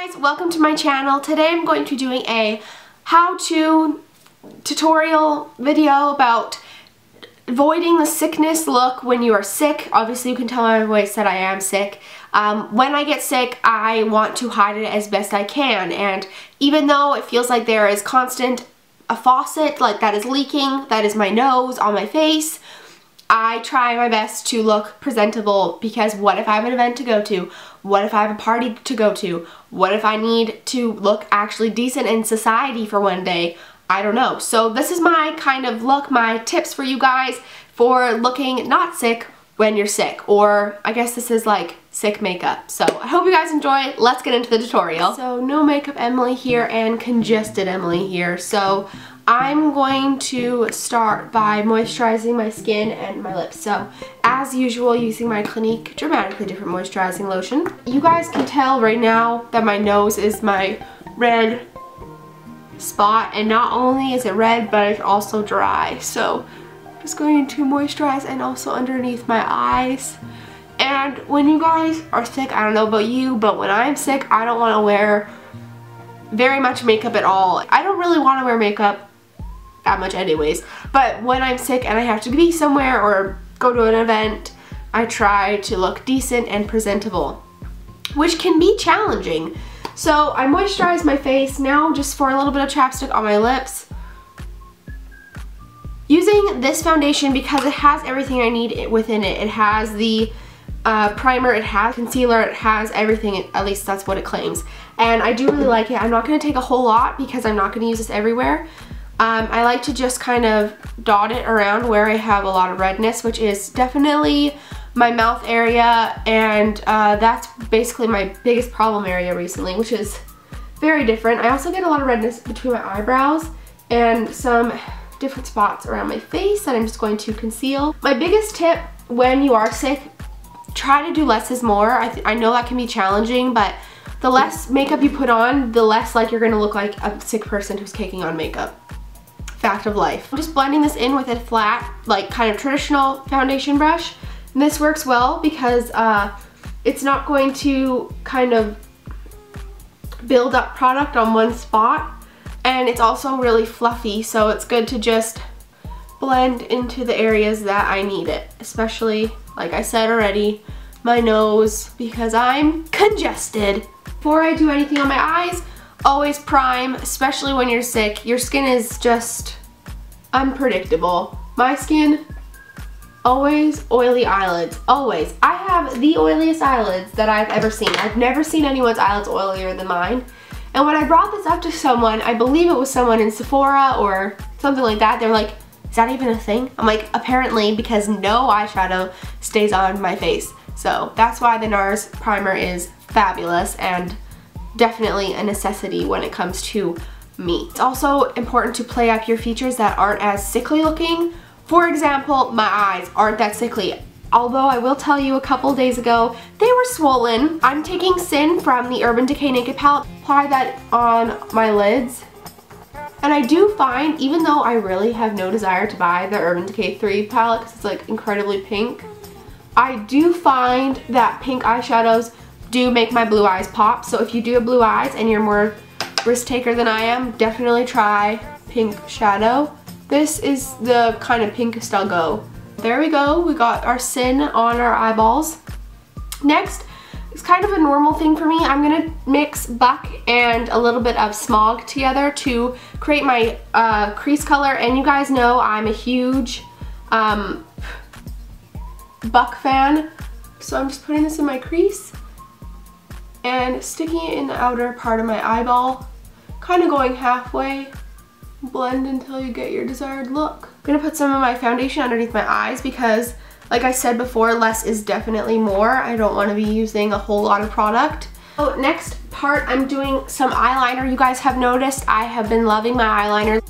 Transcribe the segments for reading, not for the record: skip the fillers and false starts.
guys, welcome to my channel. Today I'm going to be doing a how-to tutorial video about avoiding the sickness look when you are sick. Obviously you can tell by my voice that I am sick. When I get sick, I want to hide it as best I can, and even though it feels like there is constant a faucet like that is leaking, that is my nose on my face, I try my best to look presentable, because what if I have an event to go to? What if I have a party to go to? What if I need to look actually decent in society for one day? I don't know. So this is my kind of look, my tips for you guys for looking not sick when you're sick, or I guess this is like sick makeup. So I hope you guys enjoy. Let's get into the tutorial. So no makeup Emily here and congested Emily here. So I'm going to start by moisturizing my skin and my lips. So as usual, using my Clinique Dramatically Different Moisturizing Lotion. You guys can tell right now that my nose is my red spot, and not only is it red, but it's also dry. So I'm just going to moisturize, and also underneath my eyes. And when you guys are sick, I don't know about you, but when I'm sick, I don't want to wear very much makeup at all. I don't really want to wear makeup that much anyways, but when I'm sick and I have to be somewhere or go to an event, I try to look decent and presentable, which can be challenging. So I moisturize my face now, just for a little bit of chapstick on my lips, using this foundation because it has everything I need within it. It has the primer, it has concealer, it has everything, at least that's what it claims, and I do really like it. I'm not going to take a whole lot because I'm not going to use this everywhere. I like to just kind of dot it around where I have a lot of redness, which is definitely my mouth area, and that's basically my biggest problem area recently, which is very different. I also get a lot of redness between my eyebrows and some different spots around my face that I'm just going to conceal. My biggest tip when you are sick, try to do less is more. I know that can be challenging, but the less makeup you put on, the less like you're going to look like a sick person who's caking on makeup. Fact of life. I'm just blending this in with a flat, like kind of traditional foundation brush. And this works well because it's not going to kind of build up product on one spot, and it's also really fluffy, so it's good to just blend into the areas that I need it, especially, like I said already, my nose, because I'm congested. Before I do anything on my eyes, always prime, especially when you're sick. Your skin is just unpredictable. My skin, always oily eyelids, always. I have the oiliest eyelids that I've ever seen. I've never seen anyone's eyelids oilier than mine. And when I brought this up to someone, I believe it was someone in Sephora or something like that, they're like, is that even a thing? I'm like, apparently, because no eyeshadow stays on my face. So that's why the Nars primer is fabulous and definitely a necessity when it comes to me. It's also important to play up your features that aren't as sickly looking. For example, my eyes aren't that sickly, although I will tell you a couple days ago they were swollen. I'm taking Sin from the Urban Decay Naked Palette, apply that on my lids, and I do find, even though I really have no desire to buy the Urban Decay 3 palette because it's like incredibly pink, I do find that pink eyeshadows do make my blue eyes pop. So if you do have blue eyes and you're more risk taker than I am, definitely try pink shadow. This is the kind of pinkest I'll go. There we go, we got our Sin on our eyeballs. Next, it's kind of a normal thing for me. I'm gonna mix Buck and a little bit of Smog together to create my crease color, and you guys know I'm a huge Buck fan. So I'm just putting this in my crease and sticking it in the outer part of my eyeball, kind of going halfway. Blend until you get your desired look. I'm gonna put some of my foundation underneath my eyes because, like I said before, less is definitely more. I don't want to be using a whole lot of product. So next part, I'm doing some eyeliner. You guys have noticed I have been loving my eyeliner.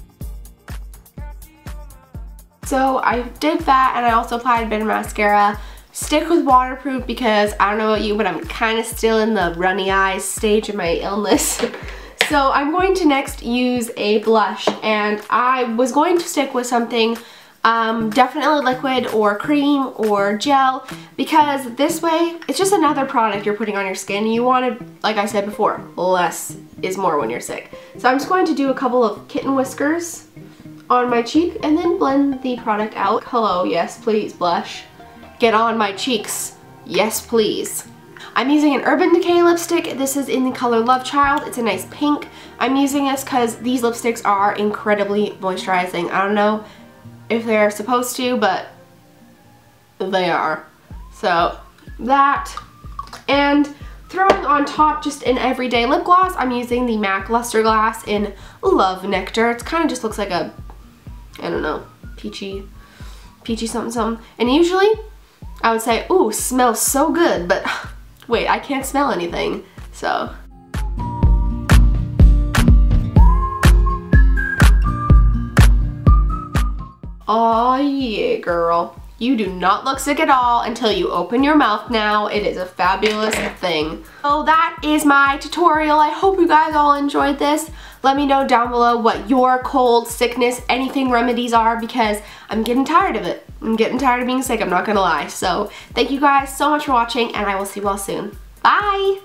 So I did that, and I also applied a bit of mascara. Stick with waterproof because I don't know about you, but I'm kind of still in the runny eyes stage of my illness. So I'm going to next use a blush, and I was going to stick with something Definitely liquid or cream or gel, because this way it's just another product you're putting on your skin. You want to, like I said before, less is more when you're sick. So I'm just going to do a couple of kitten whiskers on my cheek and then blend the product out. Hello, yes please, blush. Get on my cheeks, yes please. I'm using an Urban Decay lipstick. This is in the color Lovechild. It's a nice pink. I'm using this because these lipsticks are incredibly moisturizing. I don't know if they're supposed to, but they are. So that, and throwing on top just an everyday lip gloss, I'm using the MAC Lustreglass in Love Nectar. It kind of just looks like a, I don't know, peachy something something. And usually I would say, ooh, smells so good, but wait, I can't smell anything, so. Aw, yeah, girl. You do not look sick at all until you open your mouth now. It is a fabulous thing. So that is my tutorial. I hope you guys all enjoyed this. Let me know down below what your cold, sickness, anything remedies are, because I'm getting tired of it. I'm getting tired of being sick, I'm not gonna lie. So thank you guys so much for watching, and I will see you all soon. Bye!